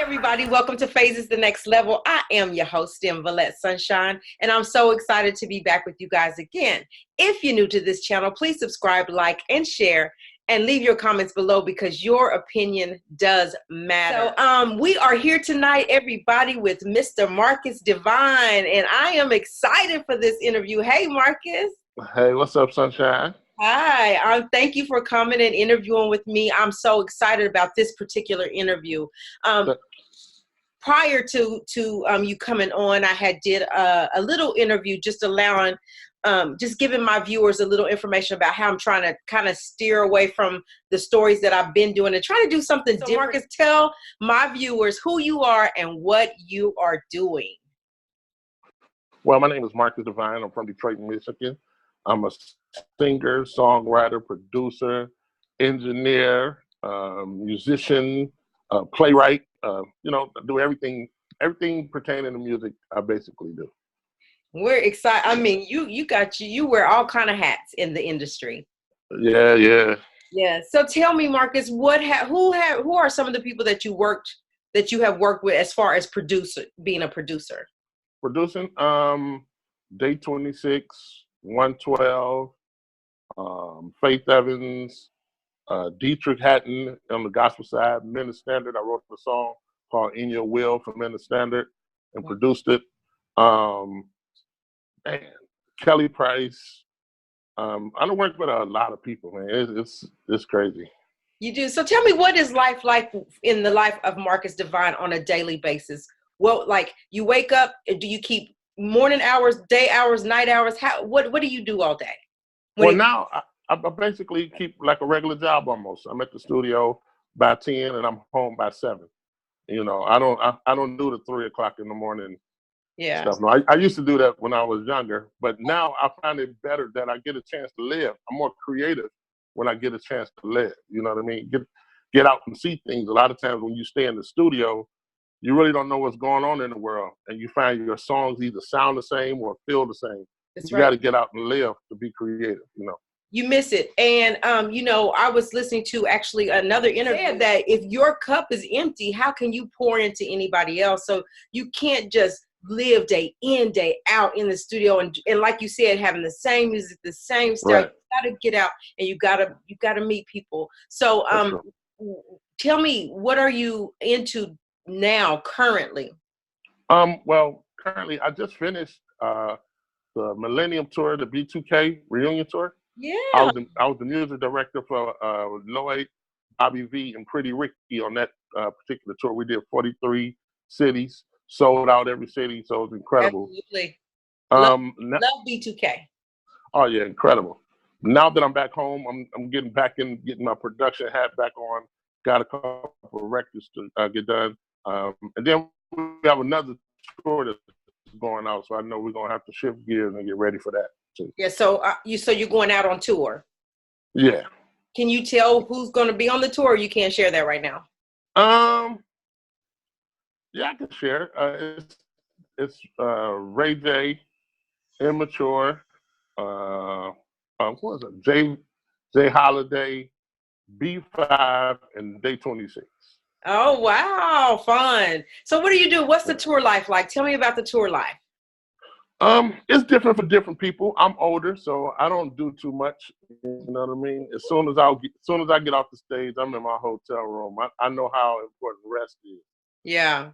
Everybody, welcome to Phases the Next Level. I am your host, Valette Sunshine, and I'm so excited to be back with you guys again. If you're new to this channel, please subscribe, like, and share, and leave your comments below because your opinion does matter. So we are here tonight, everybody, with Mr. Marcus Devine, and I am excited for this interview. Hey, Marcus. Hey, what's up, Sunshine? Hi, thank you for coming and interviewing with me. I'm so excited about this particular interview. Prior to you coming on, I did a little interview just allowing, just giving my viewers a little information about how I'm trying to kind of steer away from the stories that I've been doing and try to do something different. Marcus, tell my viewers who you are and what you are doing. Well, my name is Marcus Devine. I'm from Detroit, Michigan. I'm a singer, songwriter, producer, engineer, musician, playwright. Do everything pertaining to music. I basically do. We're excited. I mean, you wear all kind of hats in the industry. Yeah. So tell me, Marcus, who are some of the people that you have worked with as far as being a producer? Producing, Day 26. 112, Faith Evans, Dietrich Hatton on the gospel side, Men of Standard. I wrote a song called In Your Will for Men of Standard and produced it. Kelly Price. I don't work with a lot of people, man. It's crazy. You do. So tell me, what is life like in the life of Marcus Devine on a daily basis? Well, like, you wake up, do you keep morning hours, day hours, night hours? What do you do all day? Now I basically keep like a regular job almost. I'm at the studio by 10 and I'm home by 7. You know, I don't do the 3 o'clock in the morning stuff. No, I used to do that when I was younger, but now I find it better that I get a chance to live. I'm more creative when I get a chance to live. You know what I mean? Get out and see things. A lot of times when you stay in the studio, you really don't know what's going on in the world, and you find your songs either sound the same or feel the same. You got to get out and live to be creative, you know. You miss it. And, I was listening to actually another interview that if your cup is empty, how can you pour into anybody else? So you can't just live day in, day out in the studio. And like you said, having the same music, the same stuff. Right. You got to get out and you got to meet people. So tell me, what are you into now currently? Well, currently I just finished the Millennium Tour, the B2K reunion tour. Yeah. I was the music director for Lloyd, Bobby V, and Pretty Ricky on that particular tour. We did 43 cities, sold out every city, so it was incredible. Absolutely. Love B2K. Oh yeah, incredible. Now that I'm back home, I'm getting back in, getting my production hat back on. Got a couple of records to get done. And then we have another tour that's going out, so I know we're gonna have to shift gears and get ready for that too. Yeah. So you're going out on tour. Yeah. Can you tell who's going to be on the tour? Or you can't share that right now. Yeah, I can share. It's Ray J, Immature. What was it? Jay Holiday, B5, and Day 26. Oh, wow. Fun. So what do you do? What's the tour life like? Tell me about the tour life. It's different for different people. I'm older, so I don't do too much. You know what I mean? As soon as I get off the stage, I'm in my hotel room. I know how important rest is. Yeah.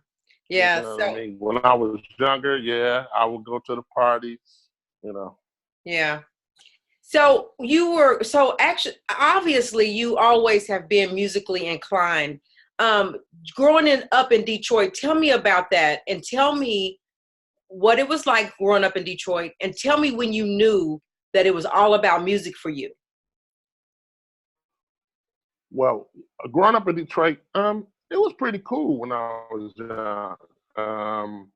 You know what I mean? When I was younger, I would go to the parties, you know. Yeah. So actually, obviously you always have been musically inclined. Growing up in Detroit, tell me about that, and tell me what it was like growing up in Detroit, and tell me when you knew that it was all about music for you. Well, growing up in Detroit, it was pretty cool when I was young.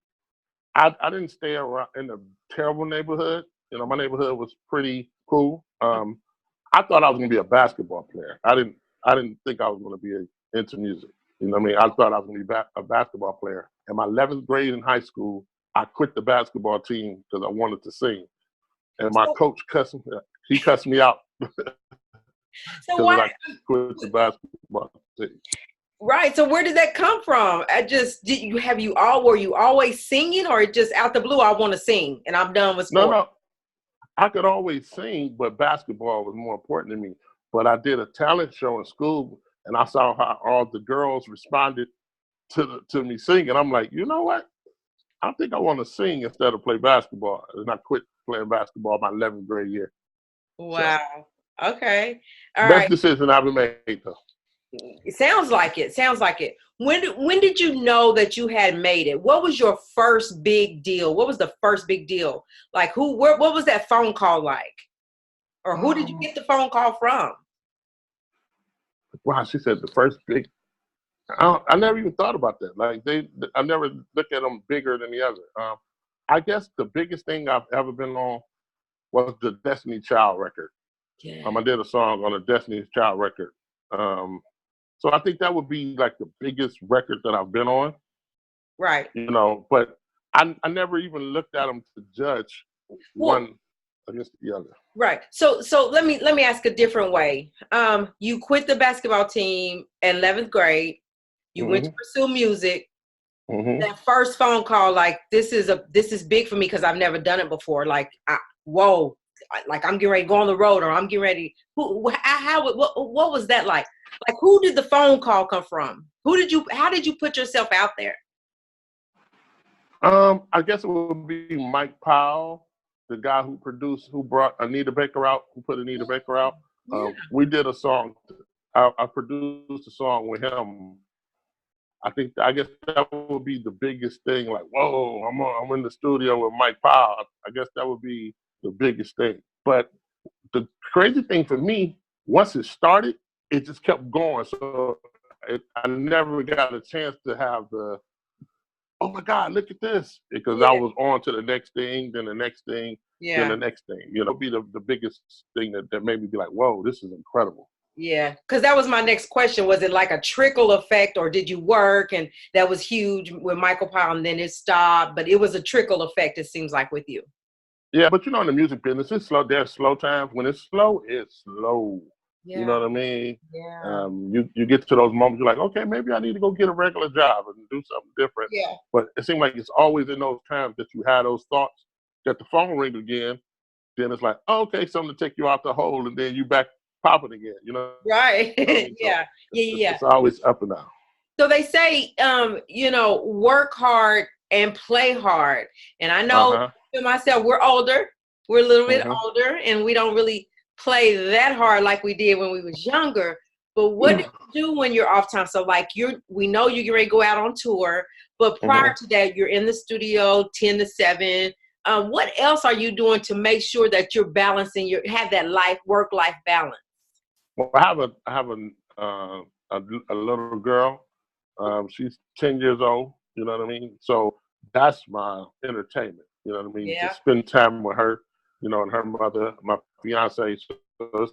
I didn't stay around in a terrible neighborhood. You know, my neighborhood was pretty cool. I thought I was gonna be a basketball player. I didn't think I was gonna be into music. You know what I mean? I thought I was gonna be a basketball player. In my 11th grade in high school, I quit the basketball team because I wanted to sing, and my coach cussed me out. So why? I quit the basketball team. Right. So where did that come from? Were you always singing, or just out the blue, I want to sing and I'm done with sports? No. I could always sing, but basketball was more important to me. But I did a talent show in school, and I saw how all the girls responded to me singing. I'm like, you know what? I think I want to sing instead of play basketball. And I quit playing basketball my 11th grade year. Wow. So, okay. All best right. decision I've ever made, though. It sounds like it. Sounds like it. When did you know that you had made it? What was your first big deal? What was the first big deal? Like what was that phone call like? Or who did you get the phone call from? Wow, she said the first big. I never even thought about that. Like I never looked at them bigger than the other. I guess the biggest thing I've ever been on was the Destiny Child record. Yeah. I did a song on a Destiny's Child record. So I think that would be like the biggest record that I've been on. Right. You know, but I never even looked at them to judge one against the other. Right. So let me ask a different way. You quit the basketball team in 11th grade. You went to pursue music. That first phone call, like this is big for me because I've never done it before. Like, whoa, like I'm getting ready to go on the road, or I'm getting ready. What was that like? Like, who did the phone call come from? How did you put yourself out there? I guess it would be Mike Powell, the guy who brought Anita Baker out, who put Anita Baker out. We did a song. I produced a song with him. I guess that would be the biggest thing. Like, whoa, I'm in the studio with Mike Powell. I guess that would be the biggest thing. But the crazy thing for me, once it started, it just kept going. So I never got a chance to have oh my God, look at this. Because I was on to the next thing, then the next thing, then the next thing. You know, it'd be the biggest thing that made me be like, whoa, this is incredible. Yeah, because that was my next question. Was it like a trickle effect, or did you work and that was huge with Michael Powell and then it stopped? But it was a trickle effect, it seems like, with you. Yeah, but in the music business, it's slow. There's slow times. When it's slow, it's slow. Yeah. You know what I mean? Yeah. You get to those moments, you're like, okay, maybe I need to go get a regular job and do something different. Yeah. But it seems like it's always in those times that you have those thoughts, that the phone ring again, then it's like, oh, okay, something to take you out the hole, and then you back popping again, you know? Right. You know what I mean? Yeah. It's always up and down. So they say, work hard and play hard. And I know myself, we're older. We're a little bit older, and we don't really play that hard like we did when we was younger. But what do you do when you're off time? So like we know you're getting ready to go out on tour, but prior to that, you're in the studio 10 to 7. What else are you doing to make sure that you're balancing have that work-life balance? Well, I have a little girl. She's 10 years old. You know what I mean? So that's my entertainment. You know what I mean? Yeah. To spend time with her, and her mother, my fiance. So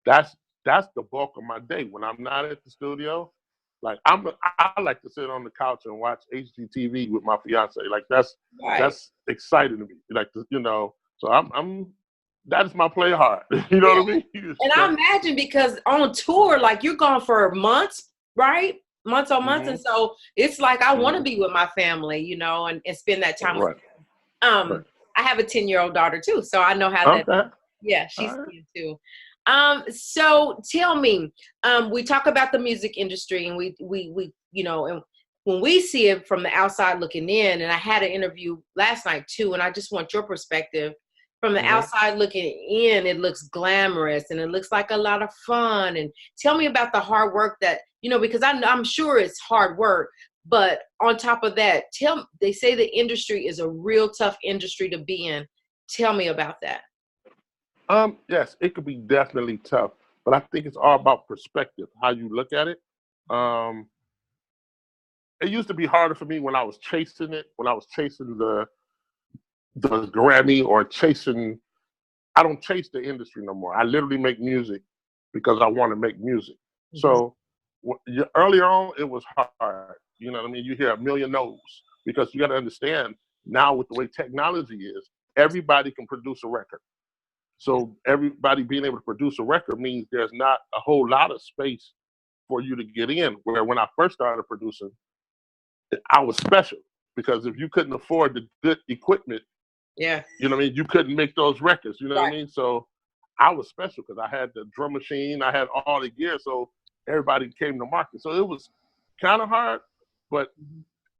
that's the bulk of my day. When I'm not at the studio, like I like to sit on the couch and watch HGTV with my fiance. Like that's exciting to me. Like so that's my play hard. You know what I mean? And I imagine because on tour, like you're gone for months, right? Months on months. And so it's like I want to be with my family, and spend that time with them. I have a 10-year-old daughter too, so I know how that. Yeah, she's 10 too. So tell me, we talk about the music industry, and we and when we see it from the outside looking in, and I had an interview last night too, and I just want your perspective. From the outside looking in, it looks glamorous and it looks like a lot of fun. And tell me about the hard work that, because I'm sure it's hard work, but on top of that, they say the industry is a real tough industry to be in. Tell me about that. Yes, it could be definitely tough, but I think it's all about perspective, how you look at it. It used to be harder for me when I was chasing it, when I was chasing the Grammy or I don't chase the industry no more. I literally make music because I want to make music. So earlier on, it was hard. You know what I mean? You hear a million no's because you got to understand now with the way technology is, everybody can produce a record. So everybody being able to produce a record means there's not a whole lot of space for you to get in. Where when I first started producing, I was special because if you couldn't afford the good equipment, yeah, you know what I mean, you couldn't make those records. You know what I mean? So I was special because I had the drum machine, I had all the gear, so everybody came to market. So it was kind of hard, but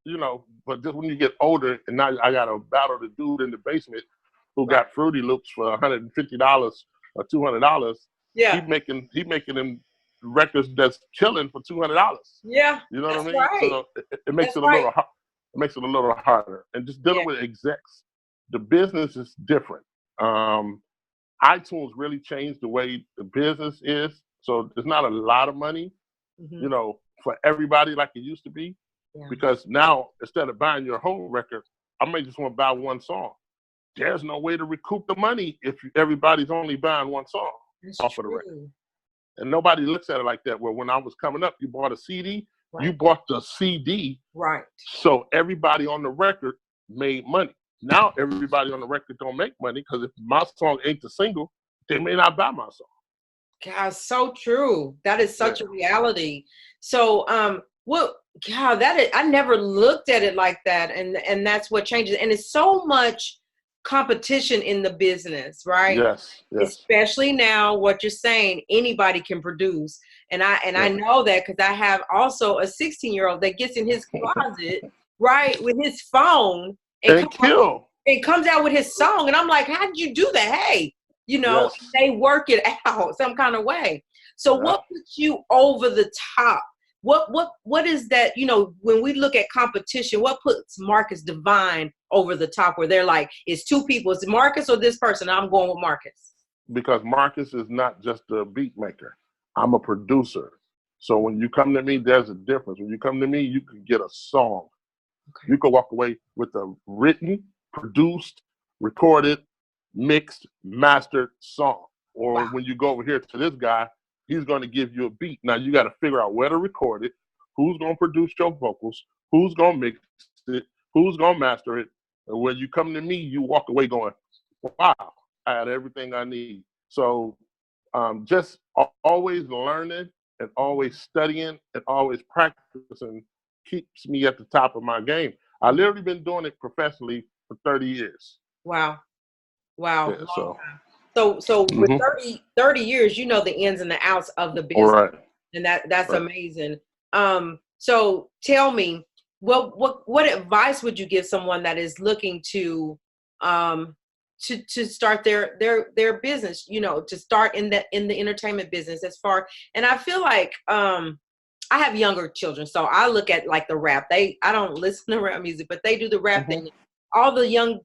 you know, but just when you get older, and now I got to battle the dude in the basement who got Fruity Loops for $150 or $200. Yeah, he making them records that's killing for $200. Yeah, you know what I mean? Right. So it makes it a little hard. It makes it a little harder. And just dealing with execs, the business is different. iTunes really changed the way the business is. So there's not a lot of money, you know, for everybody like it used to be. Because now, instead of buying your whole record, I may just want to buy one song. There's no way to recoup the money if everybody's only buying one song off of the record. And nobody looks at it like that. Where when I was coming up, you bought a CD, you bought the CD. Right. So everybody on the record made money. Now everybody on the record don't make money because if my song ain't the single, they may not buy my song. God, so true. That is such a reality. So, God, I never looked at it like that, and that's what changes. And it's so much competition in the business, right? Yes. Especially now, what you're saying, anybody can produce, and I know that because I have also a 16-year-old that gets in his closet, right, with his phone and comes out with his song, and I'm like, how did you do that? Hey, you know, they work it out some kind of way. So, what puts you over the top? What is that, you know, when we look at competition, what puts Marcus Devine over the top where they're like, it's two people, it's Marcus or this person? I'm going with Marcus. Because Marcus is not just a beat maker. I'm a producer. So when you come to me, there's a difference. When you come to me, you can get a song. Okay. You can walk away with a written, produced, recorded, mixed, mastered song. Or when you go over here to this guy, he's going to give you a beat. Now, you got to figure out where to record it, who's going to produce your vocals, who's going to mix it, who's going to master it. And when you come to me, you walk away going, wow, I had everything I need. So just always learning and always studying and always practicing keeps me at the top of my game. I've literally been doing it professionally for 30 years. Wow. Yeah, So with 30 years, you know the ins and the outs of the business. Right. And that's amazing. So tell me, what advice would you give someone that is looking to start their business, you know, to start in the entertainment business and I feel like I have younger children, so I look at like the rap. I don't listen to rap music, but they do the rap thing. All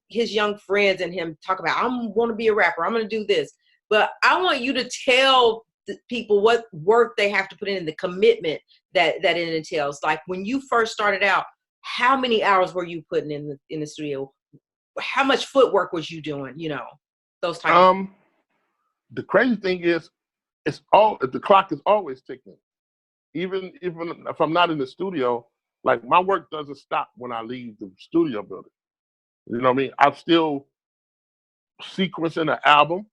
his young friends and him talk about, I want to be a rapper, I'm going to do this. But I want you to tell the people what work they have to put in, the commitment that it entails. Like when you first started out, how many hours were you putting in the studio? How much footwork was you doing? You know, those types. The crazy thing is, the clock is always ticking. Even if I'm not in the studio, like my work doesn't stop when I leave the studio building. You know what I mean? I'm still sequencing the album.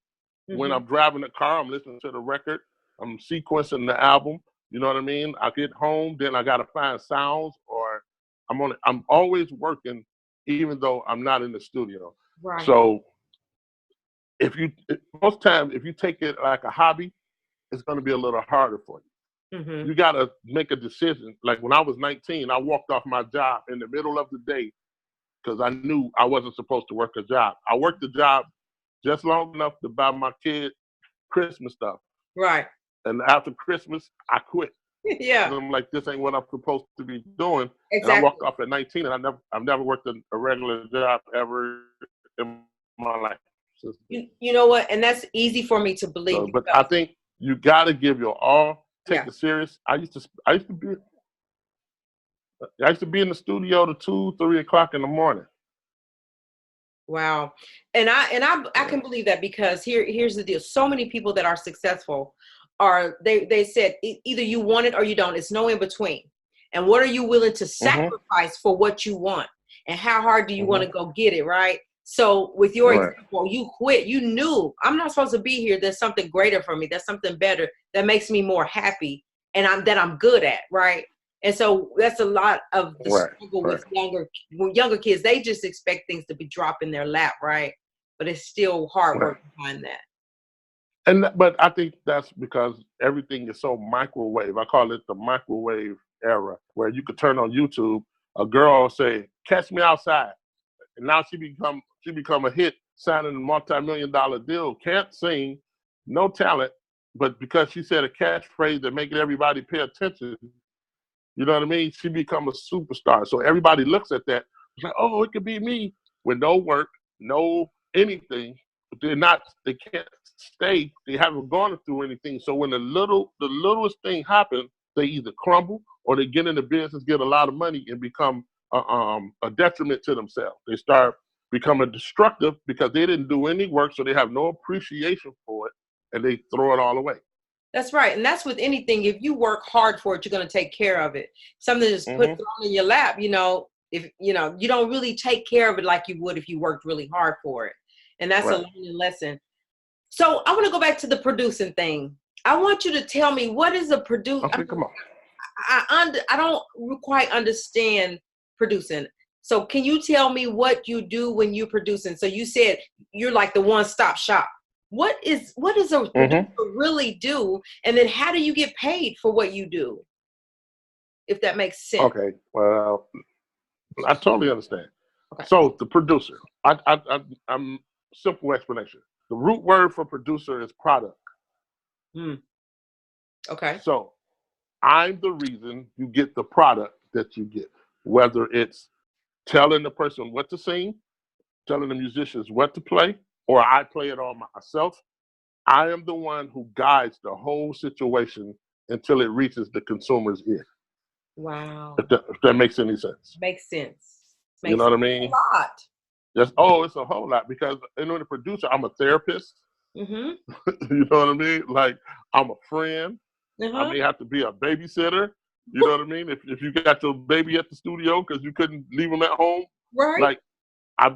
When I'm driving the car, I'm listening to the record. I'm sequencing the album. You know what I mean? I get home, then I got to find sounds, or I'm always working, even though I'm not in the studio. Right. So most times, if you take it like a hobby, it's going to be a little harder for you. You got to make a decision. Like when I was 19, I walked off my job in the middle of the day because I knew I wasn't supposed to work a job. I worked the job just long enough to buy my kid Christmas stuff. Right. And after Christmas, I quit. Yeah. And I'm like, this ain't what I'm supposed to be doing. Exactly. And I walked off at 19, and I've never worked a regular job ever in my life. You know what? And that's easy for me to believe. So, but I think you got to give your all. Take it serious. I used to be in the studio to 2, 3 o'clock in the morning. Wow. And I can believe that because here's the deal. So many people that are successful they said either you want it or you don't. It's no in between. And what are you willing to sacrifice for what you want? And how hard do you want to go get it, right? So with your example, you quit. You knew I'm not supposed to be here. There's something greater for me. There's something better that makes me more happy. and I'm good at, right? And so that's a lot of the struggle with younger kids. They just expect things to be dropped in their lap, right? But it's still hard work behind that. But I think that's because everything is so microwave. I call it the microwave era, where you could turn on YouTube, a girl say, "Catch me outside," and now she become a hit, signing a multi-million-dollar deal. Can't sing, no talent, but because she said a catchphrase that makes everybody pay attention, you know what I mean? She become a superstar. So everybody looks at that, it's like, oh, it could be me, with no work, no anything. But they can't stay. They haven't gone through anything. So when the littlest thing happens, they either crumble or they get into business, get a lot of money, and become a detriment to themselves. They start becoming destructive because they didn't do any work, so they have no appreciation for it, and they throw it all away. That's right. And that's with anything. If you work hard for it, you're going to take care of it. Something that's put thrown in your lap, if you don't really take care of it like you would if you worked really hard for it. And that's a learning lesson. So I want to go back to the producing thing. I want you to tell me, what is a producer? Okay, come on. I don't quite understand producing. So can you tell me what you do when you're producing? So you said you're like the one-stop shop. What is a producer really do? And then how do you get paid for what you do? If that makes sense. Okay, well, I totally understand. Okay. So the producer, I'm simple explanation. The root word for producer is product. Okay. So I'm the reason you get the product that you get, whether it's telling the person what to sing, telling the musicians what to play, or I play it all myself. I am the one who guides the whole situation until it reaches the consumer's ear. Wow. If that makes any sense. Makes sense. You know what I mean? A lot. It's a whole lot, because in order to producer, I'm a therapist. You know what I mean? Like, I'm a friend. I may have to be a babysitter. You know what I mean? If you got your baby at the studio because you couldn't leave them at home, right? Like,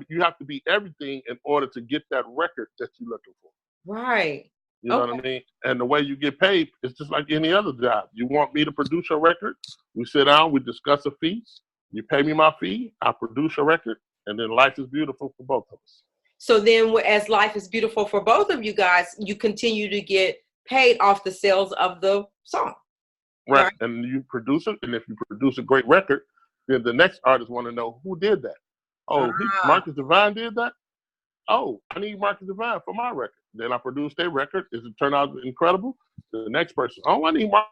you have to be everything in order to get that record that you're looking for. Right. You know what I mean? And the way you get paid is just like any other job. You want me to produce your record? We sit down, we discuss a fee. You pay me my fee, I produce your record, and then life is beautiful for both of us. So then as life is beautiful for both of you guys, you continue to get paid off the sales of the song. Right. And you produce it, and if you produce a great record, then the next artist want to know who did that. Oh, Marcus Devine did that? Oh, I need Marcus Devine for my record. Then I produce their record. Does it turn out incredible? The next person, oh, I need Marcus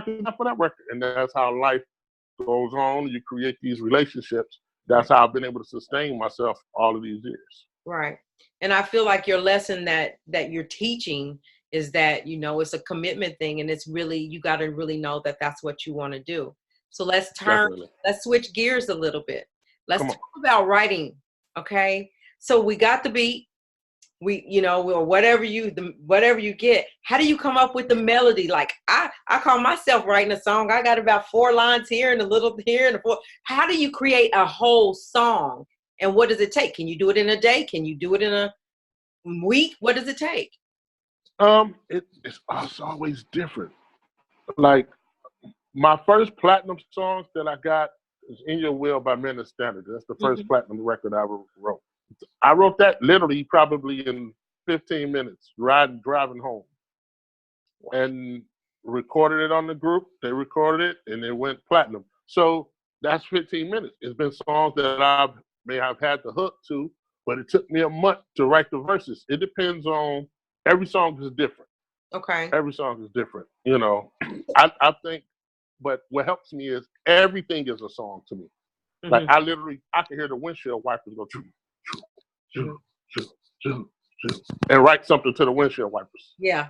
Devine for that record. And that's how life goes on. You create these relationships. That's how I've been able to sustain myself all of these years. Right. And I feel like your lesson that you're teaching is that, it's a commitment thing, and it's really, you got to really know that that's what you want to do. So let's switch gears a little bit. Let's talk about writing. Okay. So we got the beat, or whatever you get. How do you come up with the melody? Like I call myself writing a song. I got about 4 lines here and a little here and a 4. How do you create a whole song? And what does it take? Can you do it in a day? Can you do it in a week? What does it take? It's always different. Like, my first platinum songs that I got is "In Your Will" by Minute Standard. That's the first platinum record I ever wrote. I wrote that literally probably in 15 minutes, driving home. And recorded it on the group. They recorded it, and it went platinum. So that's 15 minutes. It's been songs that I may have had the hook to, but it took me a month to write the verses. It depends on, every song is different. Okay. Every song is different, I think, but what helps me is everything is a song to me. Like, I can hear the windshield wipers go, choo, choo, choo, choo, choo, choo, and write something to the windshield wipers. Yeah.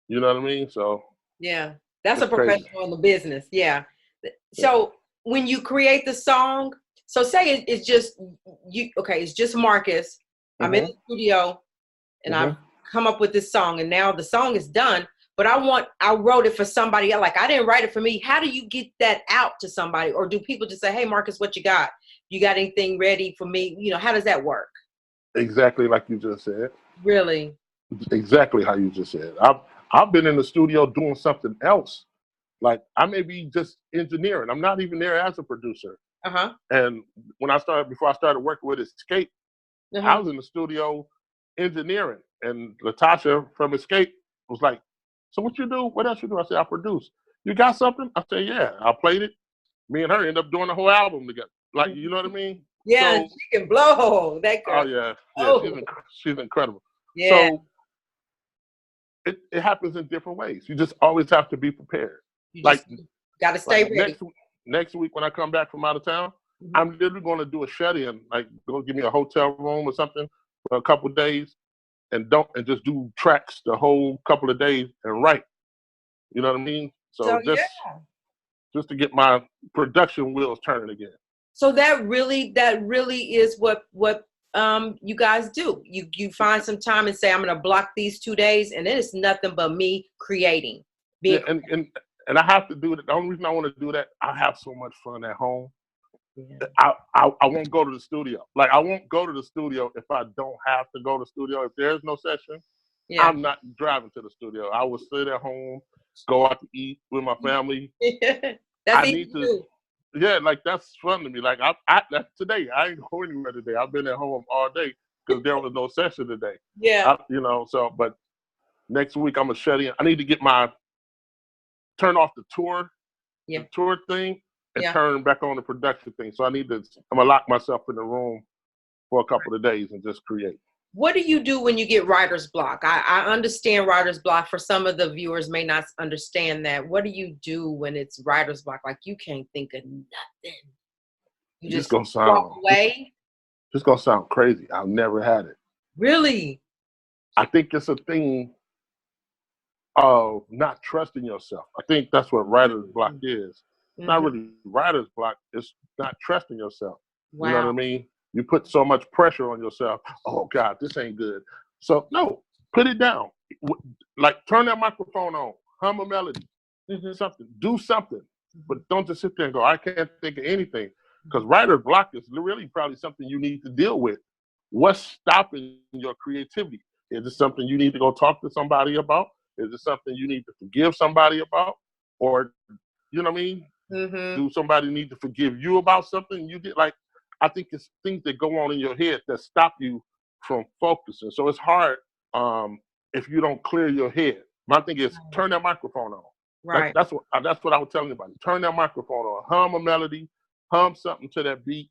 You know what I mean? So. Yeah. That's a professional in the business. Yeah. So when you create the song, so say it's just you, it's just Marcus. I'm in the studio and I've come up with this song, and now the song is done, but I wrote it for somebody else. Like, I didn't write it for me. How do you get that out to somebody? Or do people just say, hey, Marcus, what you got? You got anything ready for me? How does that work? Exactly like you just said. Really? Exactly how you just said. I've been in the studio doing something else, Like, I may be just engineering. I'm not even there as a producer. And before I started working with Escape, I was in the studio engineering. And Latasha from Escape was like, so what you do? What else you do? I said, I produce. You got something? I said, yeah. I played it. Me and her end up doing the whole album together. Like, you know what I mean? Yeah, so, she can blow, that girl. Oh, yeah. She's incredible. Yeah. So it happens in different ways. You just always have to be prepared. You just got to stay ready. Next week when I come back from out of town, I'm literally going to do a shut-in. Like, they'll give me a hotel room or something for a couple of days and just do tracks the whole couple of days and write. You know what I mean? So just to get my production wheels turning again. So that really is what you guys do. You find some time and say, I'm going to block these 2 days, and it is nothing but me creating. And I have to do it. The only reason I want to do that, I have so much fun at home. Yeah. I won't go to the studio. Like, I won't go to the studio if I don't have to go to the studio. If there's no session, I'm not driving to the studio. I will sit at home, go out to eat with my family. That's easy to do. Yeah, like, that's fun to me. Like, today, I ain't going anywhere today. I've been at home all day because there was no session today. Yeah. But next week I'm going to shut in. I need to turn off the tour thing and turn back on the production thing. So I'm going to lock myself in the room for a couple of days and just create. What do you do when you get writer's block? I understand writer's block. For some of the viewers may not understand that. What do you do when it's writer's block? Like, you can't think of nothing. You just walk away? It's going to sound crazy. I've never had it. Really? I think it's a thing of not trusting yourself. I think that's what writer's block is. It's not really writer's block. It's not trusting yourself. Wow. You know what I mean? You put so much pressure on yourself. Oh, God, this ain't good. So, no, put it down. Like, turn that microphone on. Hum a melody. Something. Do something. But don't just sit there and go, I can't think of anything. Because writer's block is really probably something you need to deal with. What's stopping your creativity? Is it something you need to go talk to somebody about? Is it something you need to forgive somebody about? Or, you know what I mean? Do somebody need to forgive you about something you did? Like, I think it's things that go on in your head that stop you from focusing. So it's hard if you don't clear your head. My thing is, turn that microphone on. Right. That's what I was telling everybody. Turn that microphone on. Hum a melody. Hum something to that beat.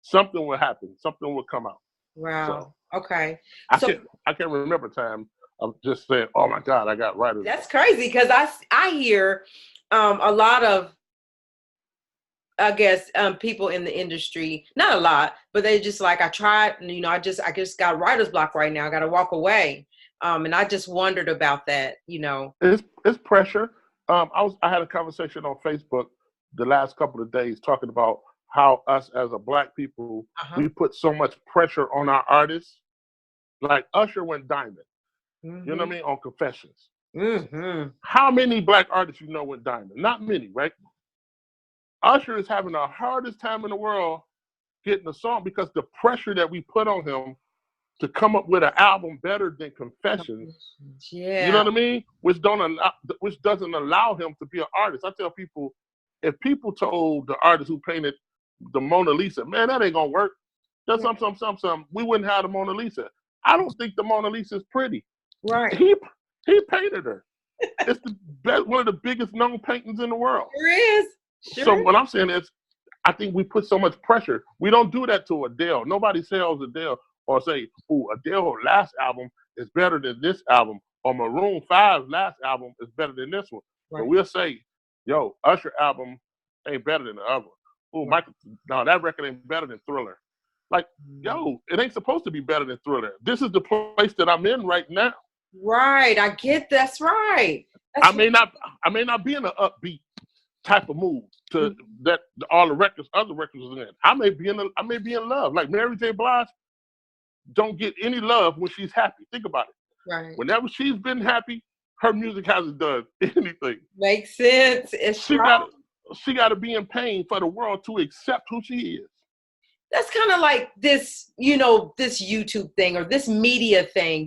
Something will happen. Something will come out. Wow. So, okay. I can't remember a time of just saying, oh, my God, I got writer's block. That's crazy, because I hear a lot of, I guess, people in the industry, not a lot, but they just like, I tried, I just got writer's block right now. I got to walk away. And I just wondered about that, It's pressure. I had a conversation on Facebook the last couple of days talking about how us as a Black people, we put so much pressure on our artists. Like, Usher went diamond. You know what I mean? On Confessions. How many Black artists went diamond? Not many, right? Usher is having the hardest time in the world getting a song because the pressure that we put on him to come up with an album better than Confessions. Yeah. You know what I mean? Which doesn't allow him to be an artist. I tell people, if people told the artist who painted the Mona Lisa, man, that ain't gonna work. That's something. We wouldn't have the Mona Lisa. I don't think the Mona Lisa is pretty. Right. He painted her. It's one of the biggest known paintings in the world. There is. Sure. So what I'm saying is, I think we put so much pressure. We don't do that to Adele. Nobody sells Adele or say, "Oh, Adele's last album is better than this album," or Maroon 5's last album is better than this one. Right. But we'll say, "Yo, Usher album ain't better than the other one." Oh, no, that record ain't better than Thriller. Like, yo, it ain't supposed to be better than Thriller. This is the place that I'm in right now. Right, I get that's right. I may not be in an upbeat type of mood to that all the other records are in. I may be in love. Like Mary J. Blige don't get any love when she's happy. Think about it. Right. Whenever she's been happy, her music hasn't done anything. Makes sense. She got to be in pain for the world to accept who she is. That's kind of like this, this YouTube thing or this media thing.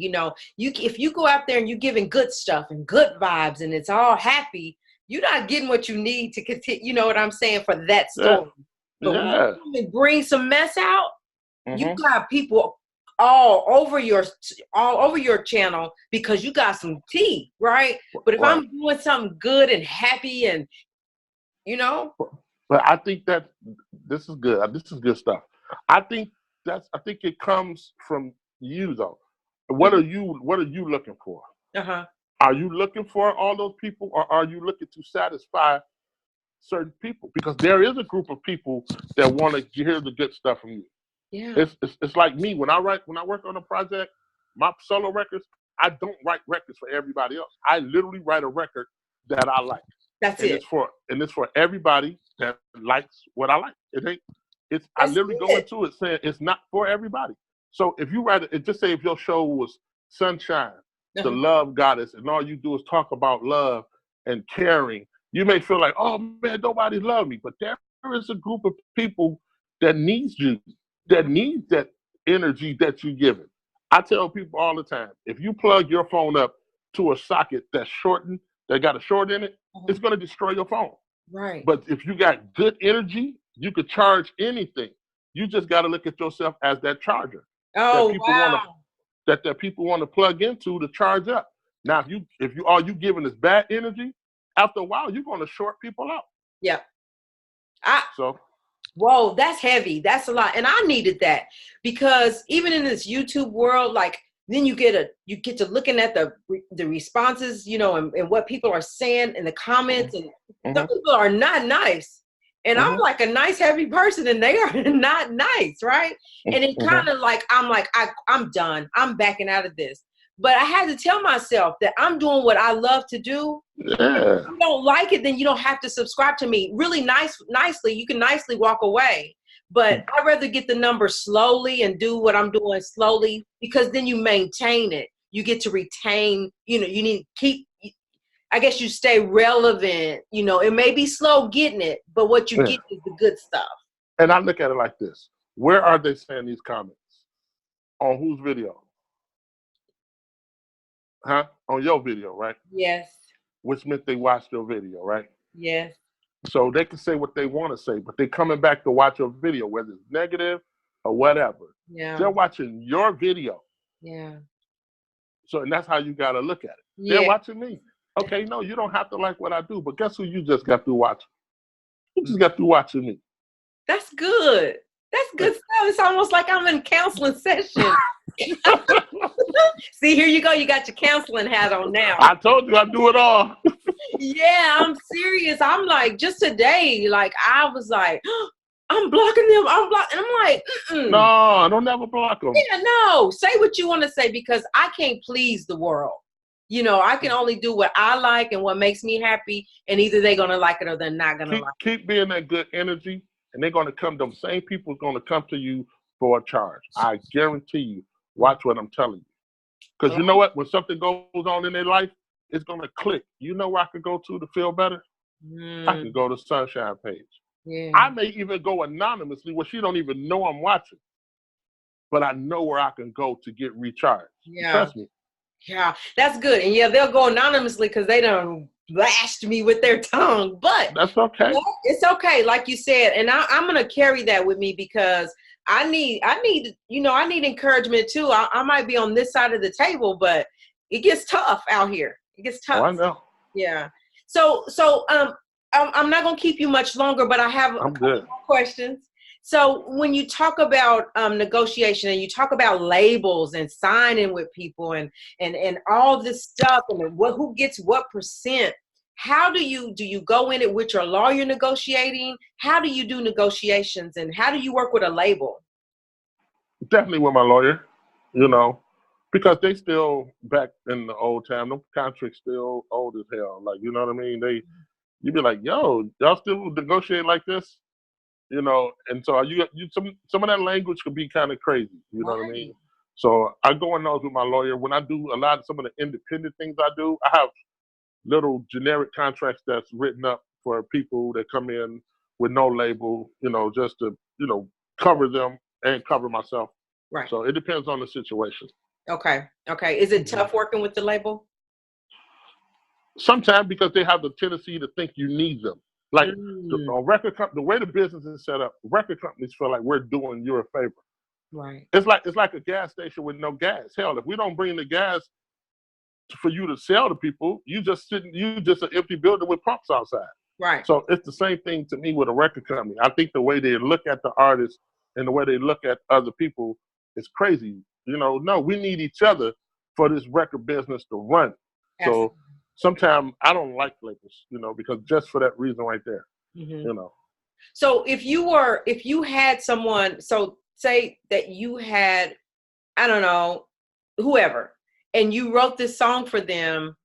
If you go out there and you're giving good stuff and good vibes and it's all happy, you're not getting what you need to continue. You know what I'm saying, for that story. But when you bring some mess out, you got people all over your channel because you got some tea, right? But if I'm doing something good and happy and But I think that this is good. This is good stuff. I think it comes from you though. What are you looking for? Are you looking for all those people, or are you looking to satisfy certain people? Because there is a group of people that want to hear the good stuff from you. Yeah. It's like me when I work on a project, my solo records. I don't write records for everybody else. I literally write a record that I like. That's it. It's for everybody that likes what I like. I literally go into it saying it's not for everybody. So if you write it, just say if your show was Sunshine, the love goddess, and all you do is talk about love and caring, you may feel like, oh man, nobody loves me. But there is a group of people that needs you, that needs that energy that you give it. I tell people all the time, if you plug your phone up to a socket that's shortened, that got a short in it, it's going to destroy your phone. Right. But if you got good energy, you could charge anything. You just got to look at yourself as that charger. Oh, that people want to plug into to charge up. Now, if you all you giving is bad energy, after a while you're going to short people out. Yeah. Whoa, that's heavy. That's a lot, and I needed that because even in this YouTube world, like then you get to looking at the responses, and what people are saying in the comments, and some people are not nice. And I'm like a nice, heavy person, and they are not nice, right? And it kind of like, I'm done. I'm backing out of this. But I had to tell myself that I'm doing what I love to do. Yeah. If you don't like it, then you don't have to subscribe to me. Really nicely, you can nicely walk away. But I'd rather get the number slowly and do what I'm doing slowly, because then you maintain it. You get to retain, you need to keep, I guess you stay relevant. It may be slow getting it, but what you get is the good stuff. And I look at it like this. Where are they saying these comments? On whose video? Huh? On your video, right? Yes. Which meant they watched your video, right? Yes. So they can say what they want to say, but they're coming back to watch your video, whether it's negative or whatever. Yeah. They're watching your video. Yeah. So, and that's how you got to look at it. Yeah. They're watching me. Okay, no, you don't have to like what I do, but guess who you just got through watching? You just got through watching me. That's good. That's good stuff. It's almost like I'm in counseling session. See, here you go. You got your counseling hat on now. I told you I do it all. Yeah, I'm serious. I'm like, just today, like, I was like, I'm blocking them. And I'm like, no, I don't never block them. Yeah, no. Say what you want to say, because I can't please the world. I can only do what I like and what makes me happy, and either they're going to like it or they're not going to like it. Keep being that good energy, and they're going to come, the same people are going to come to you for a charge. I guarantee you. Watch what I'm telling you. Because you know what? When something goes on in their life, it's going to click. You know where I could go to feel better? I can go to Sunshine page. Yeah. I may even go anonymously where she don't even know I'm watching. But I know where I can go to get recharged. Yeah. Trust me. Yeah, that's good. And yeah, they'll go anonymously because they done lashed me with their tongue. But that's okay. It's okay, like you said. And I'm going to carry that with me, because I need encouragement too. I might be on this side of the table, but it gets tough out here. It gets tough. Oh, I know. Yeah. So I'm not going to keep you much longer, but I have a couple more questions. So when you talk about negotiation, and you talk about labels and signing with people and all this stuff, and who gets what percent, how do you go in it with your lawyer negotiating? How do you do negotiations, and how do you work with a label? Definitely with my lawyer, because they still back in the old time. Them contracts still old as hell. Like, you know what I mean? You be like, yo, y'all still negotiate like this? And so some of that language could be kind of crazy. You know what I mean? So I go in those with my lawyer. When I do some of the independent things I do, I have little generic contracts that's written up for people that come in with no label, just to, cover them and cover myself. Right. So it depends on the situation. Okay. Is it tough working with the label? Sometimes because they have the tendency to think you need them. Like the way the business is set up, record companies feel like we're doing you a favor. Right. It's like a gas station with no gas. Hell, if we don't bring the gas for you to sell to people, you just an empty building with pumps outside. Right. So it's the same thing to me with a record company. I think the way they look at the artists and the way they look at other people is crazy. No, we need each other for this record business to run. Absolutely. So sometimes I don't like labels, because just for that reason right there, So if you had someone, so say that you had, I don't know, whoever, and you wrote this song for them,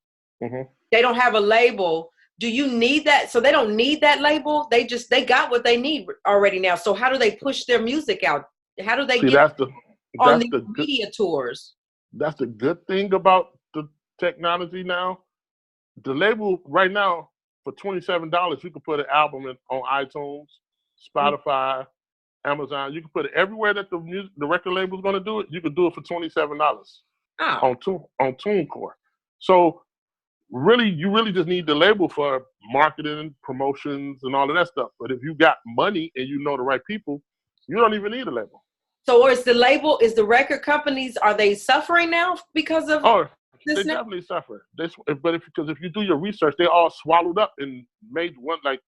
they don't have a label. Do you need that? So they don't need that label. They got what they need already now. So how do they push their music out? How do they get on the media tours? That's the good thing about the technology now. The label right now, for $27, you can put an album on iTunes, Spotify, Amazon. You can put it everywhere that the record label is going to do it. You can do it for $27 on TuneCore. So you really just need the label for marketing, promotions, and all of that stuff. But if you got money and you know the right people, you don't even need a label. So is the record companies, are they suffering now because of this? They definitely suffer. Because if you do your research, they all swallowed up and made one. Like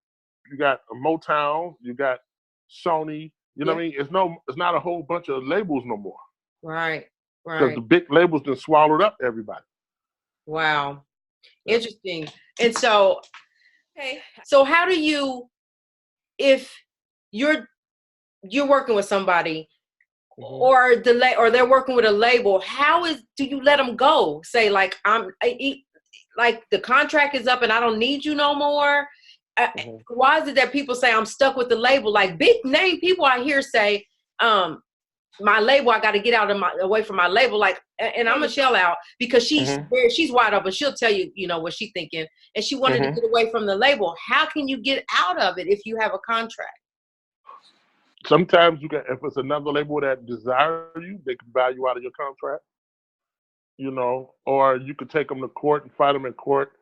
you got Motown, you got Sony. You know what I mean? It's not a whole bunch of labels no more. Right. Because the big labels just swallowed up everybody. Wow. Interesting. And so, so how do you, if you're working with somebody, or they're working with a label, do you let them go? Say like like the contract is up and I don't need you no more. Why is it that people say I'm stuck with the label? Like big name people I hear say, my label, I got to get away from my label. Like, and I'm a shell out because she's wide open. She'll tell you, what she's thinking, and she wanted to get away from the label. How can you get out of it if you have a contract? Sometimes if it's another label that desire you, they can buy you out of your contract, or you could take them to court and fight them in court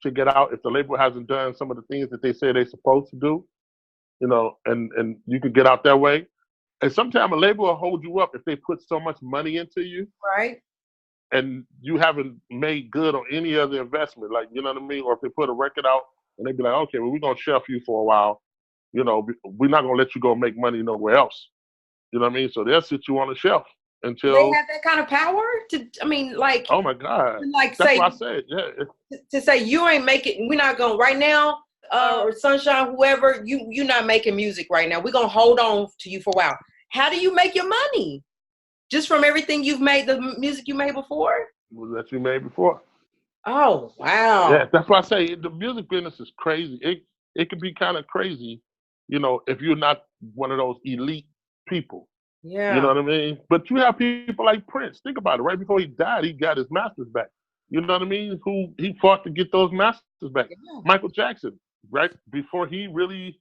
to get out if the label hasn't done some of the things that they say they're supposed to do, and you could get out that way. And sometimes a label will hold you up if they put so much money into you. Right. And you haven't made good on any other investment, like, you know what I mean? Or if they put a record out and they be like, okay, well, we're going to shelf you for a while. We're not going to let you go make money nowhere else. You know what I mean? So they'll sit you on the shelf until... They have that kind of power Oh, my God. Like, that's what I said, yeah. To say, you ain't making... We're not going... Right now, or Sunshine, whoever, you're not making music right now. We're going to hold on to you for a while. How do you make your money? Just from everything you've made, the music you made before? That you made before. Oh, wow. Yeah, that's why I say the music business is crazy. It can be kind of crazy, if you're not one of those elite people. Yeah. You know what I mean? But you have people like Prince. Think about it. Right before he died, he got his masters back. You know what I mean? Who he fought to get those masters back. Yeah. Michael Jackson, right before he really,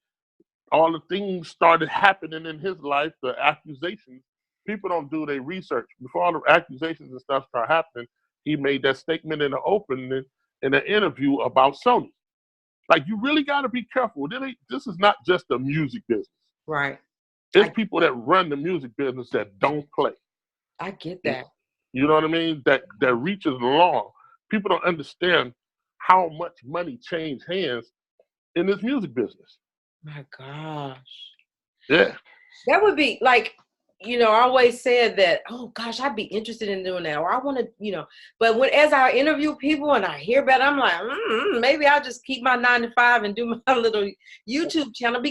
all the things started happening in his life, the accusations, people don't do their research. Before all the accusations and stuff start happening, he made that statement in the opening in an interview about Sony. Like, you really got to be careful. This is not just the music business. Right. It's people that run the music business that don't play. I get that. You know what I mean? That reaches long. People don't understand how much money changed hands in this music business. My gosh. Yeah. That would be like, I always said that, oh gosh, I'd be interested in doing that. Or I want to, but as I interview people and I hear about it, I'm like, maybe I'll just keep my 9 to 5 and do my little YouTube channel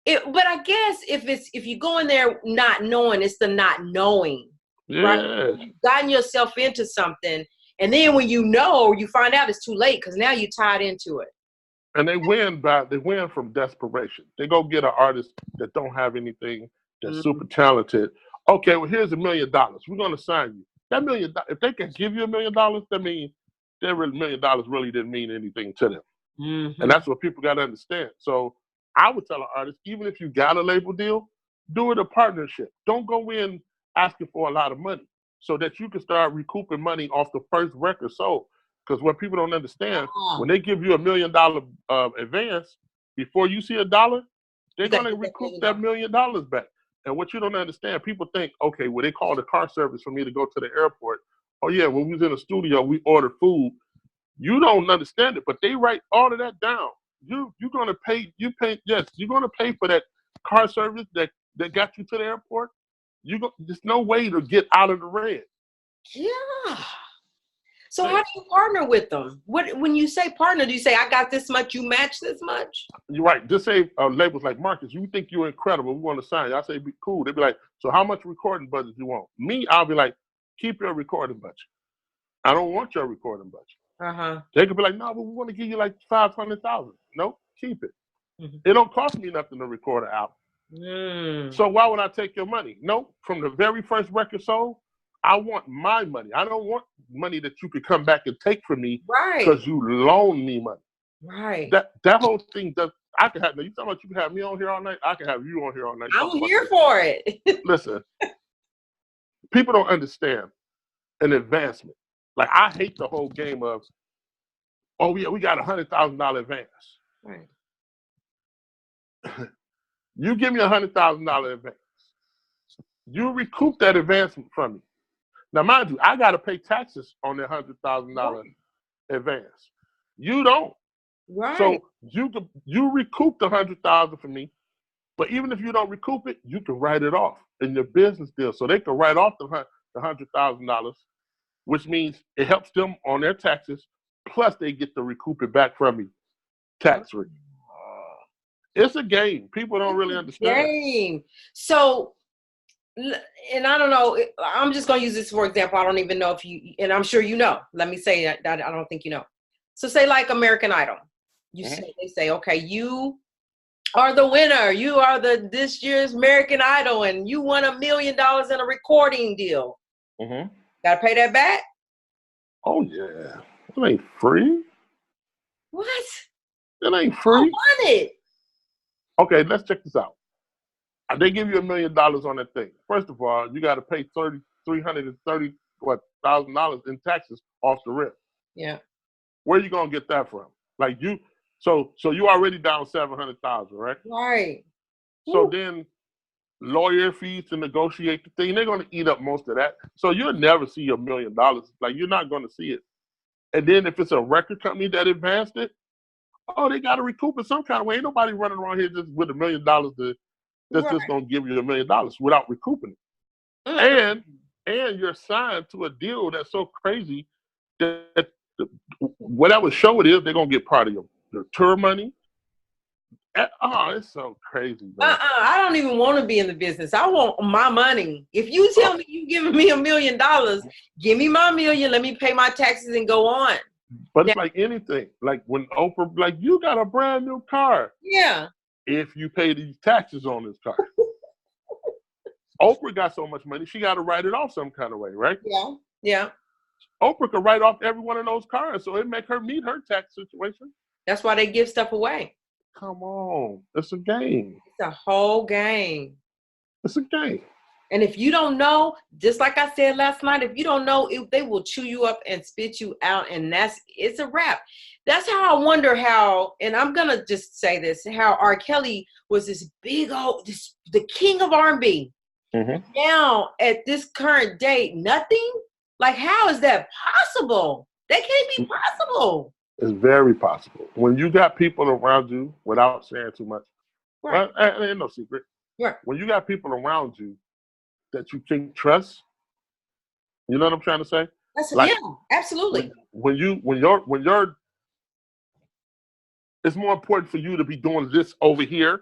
but I guess if you go in there not knowing, it's the not knowing. Yeah. Right? You've gotten yourself into something. And then when you find out it's too late because now you're tied into it. And they win from desperation. They go get an artist that don't have anything, that's super talented. Okay, well, here's $1 million. We're going to sign you. That $1 million, if they can give you $1 million, that means that $1 million really didn't mean anything to them. Mm-hmm. And that's what people got to understand. So I would tell an artist, even if you got a label deal, do it a partnership. Don't go in asking for a lot of money so that you can start recouping money off the first record sold. Because what people don't understand, when they give you $1 million advance, before you see a dollar, they're going to recoup that $1 million back. And what you don't understand, people think, okay, well, they call the car service for me to go to the airport. Oh, yeah, when we was in the studio, we ordered food. You don't understand it, but they write all of that down. You're going to pay, you're going to pay for that car service that got you to the airport. There's no way to get out of the red. Yeah. So how do you partner with them? When you say partner, do you say, I got this much, you match this much? You're right. Just say labels like, Marcus, you think you're incredible. We want to sign you. I say, be cool. They'd be like, so how much recording budget you want? Me, I'll be like, keep your recording budget. I don't want your recording budget. They could be like, no, but we want to give you like $500,000. No, keep it. It don't cost me nothing to record an album. So why would I take your money? No, from the very first record sold, I want my money. I don't want money that you could come back and take from me because you loan me money. Right. That whole thing does. I can have. You talking about you can have me on here all night? I can have you on here all night. I'm here for it. Listen, people don't understand an advancement. Like, I hate the whole game of, oh yeah, we got $100,000 advance. Right. You give me $100,000 advance. You recoup that advancement from me. Now, mind you, I got to pay taxes on that $100,000 advance. You don't. Right. So you recoup the $100,000 from me, but even if you don't recoup it, you can write it off in your business deal. So they can write off the $100,000, which means it helps them on their taxes. Plus, they get to recoup it back from me, tax free. It's a game. People don't really understand. Game. So. And I don't know, I'm just going to use this for example. I don't even know if you, and I'm sure you know, let me say that I don't think you know. So say like American Idol, they say, okay, you are the winner. You are this year's American Idol and you won $1 million in a recording deal. Got to pay that back? Oh yeah. It ain't free. What? It ain't free. I want it. Okay, let's check this out. They give you $1 million on that thing. First of all, you got to pay $330,000 in taxes off the rip. Yeah. Where are you gonna get that from? Like so you already down $700,000, right? Right. So then, lawyer fees to negotiate the thing, they're gonna eat up most of that. So you'll never see $1 million. Like, you're not gonna see it. And then if it's a record company that advanced it, oh, they got to recoup it some kind of way. Ain't nobody running around here just with $1 million that's just gonna give you $1 million without recouping it. And you're signed to a deal that's so crazy that whatever show it is, they're gonna get part of your tour money. Oh, it's so crazy, man. I don't even want to be in the business. I want my money. If you tell me you're giving me $1 million, give me my $1 million. Let me pay my taxes and go on. But it's like anything. Like when Oprah, like, you got a brand new car. Yeah. If you pay these taxes on this car. Oprah got so much money, she got to write it off some kind of way, right? Yeah. Yeah. Oprah could write off every one of those cars, so it make her meet her tax situation. That's why they give stuff away. Come on. It's a game. It's a whole game. It's a game. And if you don't know, just like I said last night, if you don't know, they will chew you up and spit you out, and it's a wrap. That's how I wonder how, and I'm going to just say this, how R. Kelly was this big old, the king of R&B. Now, at this current date, nothing? Like, how is that possible? That can't be possible. It's very possible. When you got people around you, without saying too much, right? Well, ain't no secret. Right. When you got people around you that you can trust, you know what I'm trying to say? Yeah, absolutely. When you're, it's more important for you to be doing this over here,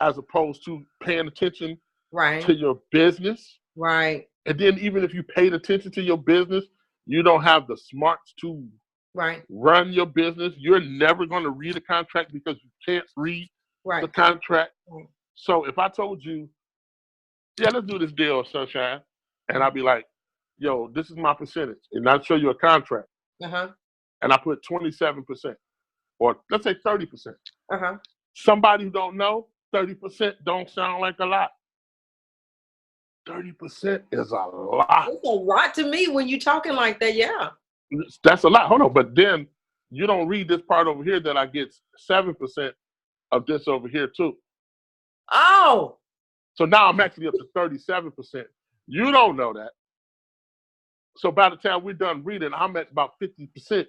as opposed to paying attention to your business, right? And then even if you paid attention to your business, you don't have the smarts to run your business. You're never going to read a contract because you can't read the contract. So if I told you, yeah, let's do this deal, Sunshine, and I'd be like, yo, this is my percentage, and I'll show you a contract, and I put 27%, or let's say 30%. Somebody who don't know, 30% don't sound like a lot. 30% is a lot. It's a lot to me when you're talking like that, yeah. That's a lot. Hold on, but then you don't read this part over here that I get 7% of this over here too. Oh. So now I'm actually up to 37%. You don't know that. So by the time we're done reading, I'm at about 50%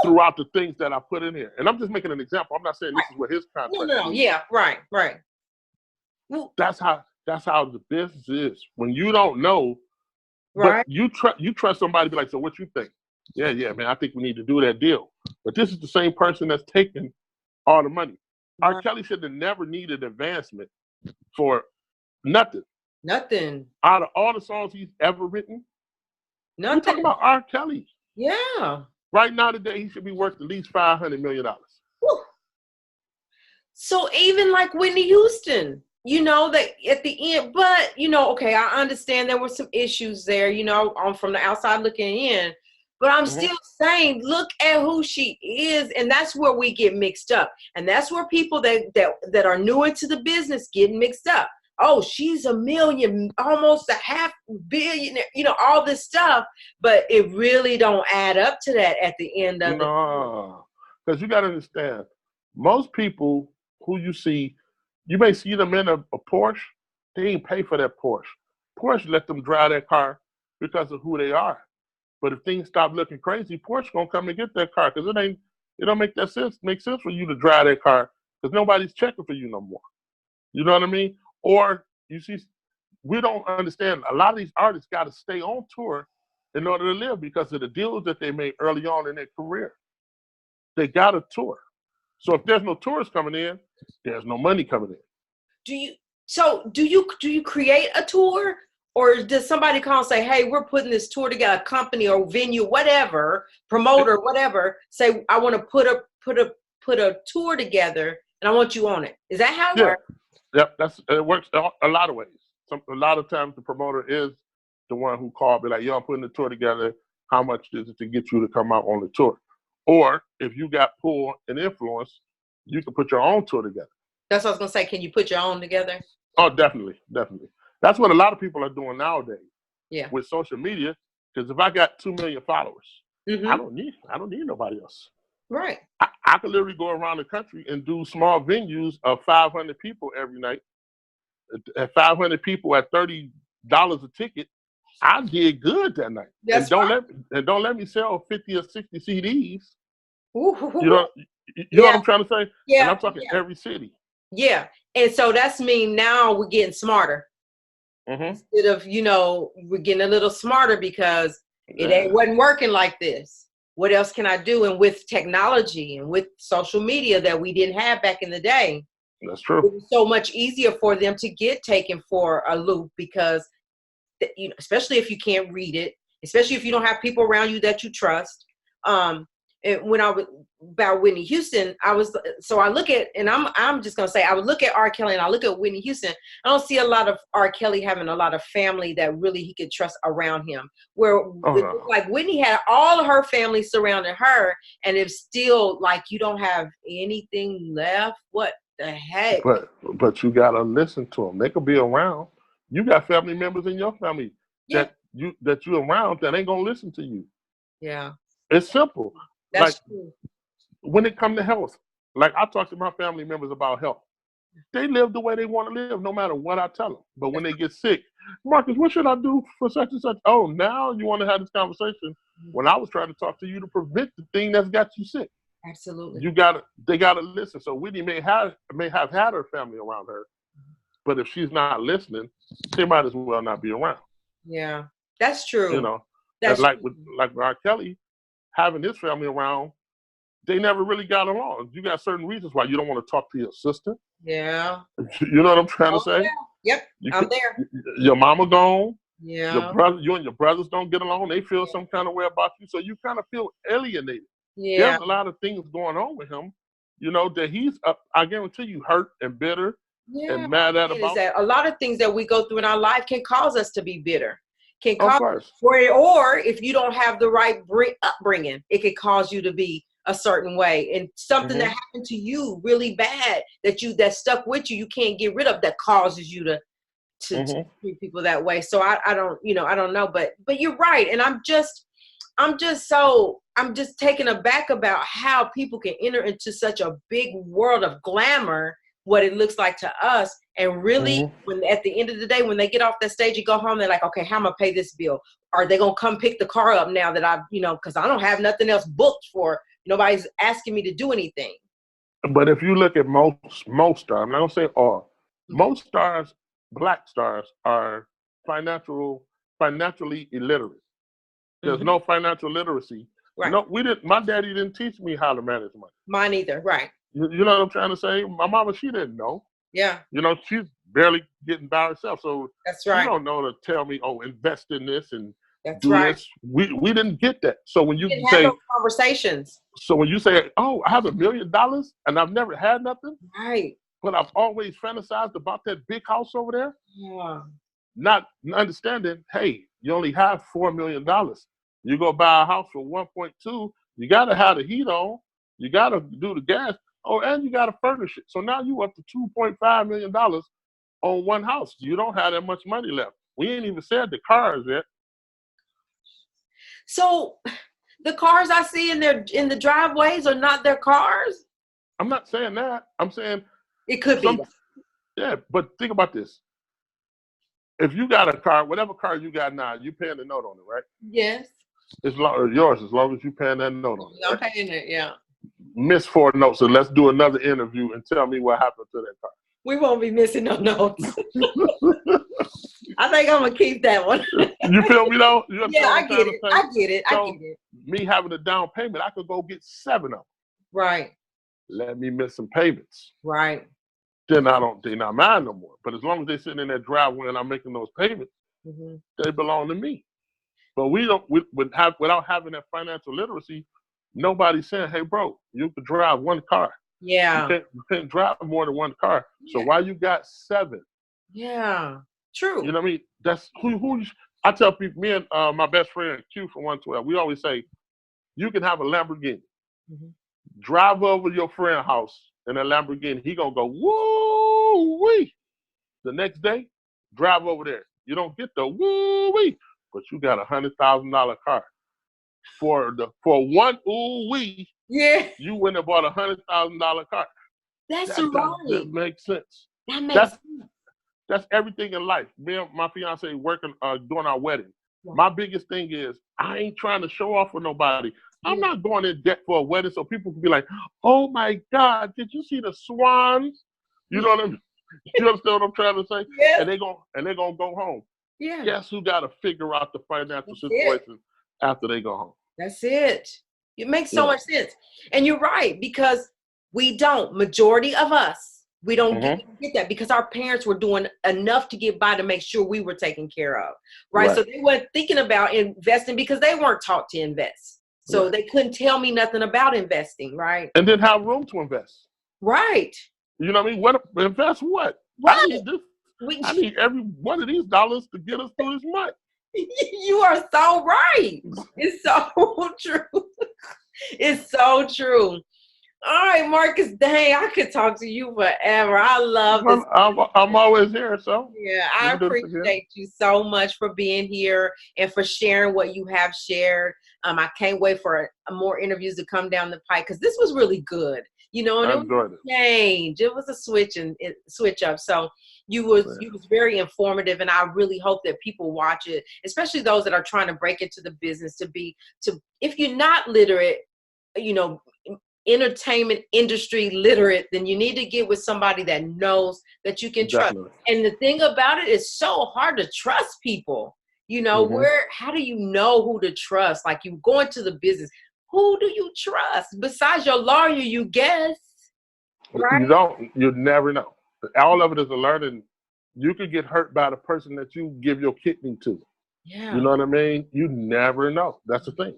throughout the things that I put in here. And I'm just making an example. I'm not saying this is what his contract No. is. Yeah, right. That's how the business is. When you don't know, right. But you trust somebody to be like, so what you think? Yeah, man, I think we need to do that deal. But this is the same person that's taking all the money. Right. R. Kelly should have never needed advancement for nothing. Nothing. Out of all the songs he's ever written, nothing. We're talking about R. Kelly. Yeah. Right now today, he should be worth at least $500 million. Whew. So even like Whitney Houston, you know, that at the end, but you know, okay, I understand there were some issues there, you know, from the outside looking in, but I'm still saying, look at who she is, and that's where we get mixed up, and that's where people that are new into the business get mixed up. Oh, she's a million, almost a $500 million, you know, all this stuff, but it really don't add up to that at the end of it. No, because you got to understand, most people who you see, you may see them in a Porsche, they ain't pay for that Porsche. Porsche let them drive that car because of who they are. But if things stop looking crazy, Porsche gonna come and get that car because it don't make sense for you to drive that car because nobody's checking for you no more. You know what I mean? Or you see, we don't understand. A lot of these artists got to stay on tour in order to live because of the deals that they made early on in their career. They got to tour. So if there's no tourists coming in, there's no money coming in. Do you create a tour, or does somebody call and say, hey, we're putting this tour together, a company or venue, whatever, promoter, whatever, say, I want to put a tour together and I want you on it. Is that how it works? Yep, it works a lot of ways. A lot of times the promoter is the one who called, be like, yo, I'm putting the tour together. How much is it to get you to come out on the tour? Or if you got pull and influence, you can put your own tour together. That's what I was going to say. Can you put your own together? Oh, definitely. That's what a lot of people are doing nowadays. Yeah. With social media, because if I got 2 million followers, I don't need nobody else. Right. I could literally go around the country and do small venues of 500 people every night. At 500 people at $30 a ticket, I did good that night. That's and don't let me sell 50 or 60 CDs. Ooh. You know what I'm trying to say? Yeah. And I'm talking every city. Yeah. And so that's mean now we're getting smarter. Instead of, you know, we're getting a little smarter because it wasn't working like this. What else can I do? And with technology and with social media that we didn't have back in the day, that's true. It was so much easier for them to get taken for a loop because, you know, especially if you can't read it, especially if you don't have people around you that you trust. And when I was about Whitney Houston, I look at, and I'm just gonna say, I would look at R. Kelly and I look at Whitney Houston. I don't see a lot of R. Kelly having a lot of family that really he could trust around him. Like Whitney had all of her family surrounding her, and it's still like you don't have anything left. What the heck? But you gotta listen to them. They could be around. You got family members in your family that you're around that ain't gonna listen to you. Yeah, it's simple. That's true. When it comes to health, like I talk to my family members about health. They live the way they want to live, no matter what I tell them. But when they get sick, Marcus, what should I do for such and such? Oh, now you want to have this conversation when I was trying to talk to you to prevent the thing that's got you sick. Absolutely. They gotta listen. So Whitney may have had her family around her, but if she's not listening, she might as well not be around. Yeah, that's true. You know, that's like with R. Kelly, having his family around, they never really got along. You got certain reasons why you don't want to talk to your sister. Yeah. You know what I'm trying to say? Yeah. Yep, I'm there. Your mama gone. Yeah. You and your brothers don't get along. They feel some kind of way about you, so you kind of feel alienated. Yeah. There's a lot of things going on with him, you know, that he's, I guarantee you, hurt and bitter and mad at about. That a lot of things that we go through in our life can cause us to be bitter. Can cause, or if you don't have the right upbringing, it can cause you to be a certain way. And something that happened to you really bad that stuck with you, you can't get rid of, that causes you to treat people that way. So I don't know, but you're right. And I'm just taken aback about how people can enter into such a big world of glamour, what it looks like to us. And really, when at the end of the day, when they get off that stage and go home, they're like, okay, how am I gonna pay this bill? Are they gonna come pick the car up now that I've, because I don't have nothing else booked for, nobody's asking me to do anything. But if you look at most stars, I'm not gonna say all, most stars, black stars, are financially illiterate. There's no financial literacy. Right. No, my daddy didn't teach me how to manage money. Mine either. Right. You know what I'm trying to say? My mama, she didn't know. Yeah. She's barely getting by herself. So that's right. You don't know to tell me, oh, invest in this and that's do right. this. We didn't get that. So when you say have those conversations. So when you say, oh, I have $1 million and I've never had nothing. Right. But I've always fantasized about that big house over there. Yeah. Not understanding, hey, you only have $4 million. You go buy a house for 1.2, you gotta have the heat on, you gotta do the gas, and you gotta furnish it. So now you up to $2.5 million on one house. You don't have that much money left. We ain't even said the cars yet. So the cars I see in the driveways are not their cars? I'm not saying that. I'm saying it could be. Yeah, but think about this. If you got a car, whatever car you got now, you paying the note on it, right? Yes. It's yours as long as you paying that note on it. I'm paying it, yeah. Miss 4 notes, so let's do another interview and tell me what happened to that car. We won't be missing no notes. I think I'm gonna keep that one. You feel me though? Yeah, I get it. I get it. So, me having a down payment, I could go get 7 of them. Right. Let me miss some payments. Right. Then they're not mine no more. But as long as they're sitting in that driveway and I'm making those payments, they belong to me. But without having that financial literacy, nobody's saying, hey, bro, you could drive one car. Yeah. You can't drive more than one car. So why you got 7? Yeah. True. You know what I mean? That's who I tell people, me and my best friend, Q from 112, we always say, you can have a Lamborghini. Drive over your friend's house in a Lamborghini. He going to go, woo-wee. The next day, drive over there. You don't get the woo-wee, but you got a $100,000 car. For one ooh-wee, you went and bought a $100,000 car. That's right. That makes sense. That makes sense. That's everything in life. Me and my fiance working, doing our wedding. Yeah. My biggest thing is I ain't trying to show off for nobody. I'm not going in debt for a wedding so people can be like, oh my God, did you see the swans? You know what I mean? You understand what I'm trying to say? Yes. And they're gonna go home. Yeah. Guess who got to figure out the financial situation after they go home? That's it. It makes so much sense. And you're right, because majority of us, we don't get that because our parents were doing enough to get by to make sure we were taken care of. Right? So they weren't thinking about investing because they weren't taught to invest. So they couldn't tell me nothing about investing, right? And then have room to invest. Right. You know what I mean? Invest what? I need this. I need every one of these dollars to get us through this month. You are so right. It's so true. It's so true. All right, Marcus, dang, I could talk to you forever. I love this. I'm always here, so. Yeah, I appreciate you so much for being here and for sharing what you have shared. I can't wait for more interviews to come down the pike because this was really good. And I enjoyed it. Change. It was a switch up. So you was very informative, and I really hope that people watch it, especially those that are trying to break into the business. If you're not literate, entertainment industry literate, then you need to get with somebody that knows that you can trust. And the thing about it is so hard to trust people. How do you know who to trust? Like, you go into the business, who do you trust besides your lawyer? You guess, right? You never know. All of it is a learning. You could get hurt by the person that you give your kidney to. Yeah. You know what I mean? You never know. That's the thing.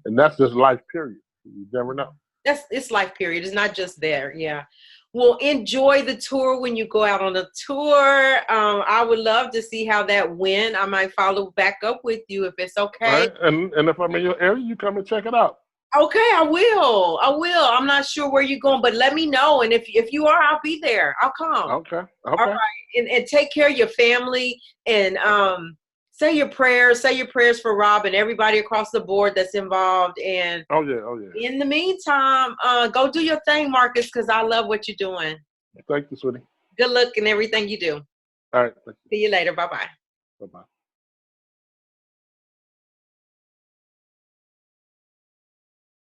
And that's just life, period. You never know. It's life, period. It's not just there. Yeah. Well, enjoy the tour when you go out on the tour. I would love to see how that went. I might follow back up with you if it's okay. Right. And if I'm in your area, you come and check it out. Okay, I will. I'm not sure where you're going, but let me know. And if you are, I'll be there. I'll come. Okay. All right. And take care of your family and say your prayers for Rob and everybody across the board that's involved. And oh yeah. In the meantime, go do your thing, Marcus, because I love what you're doing. Thank you, sweetie. Good luck in everything you do. All right. See you later. Bye-bye. Bye-bye.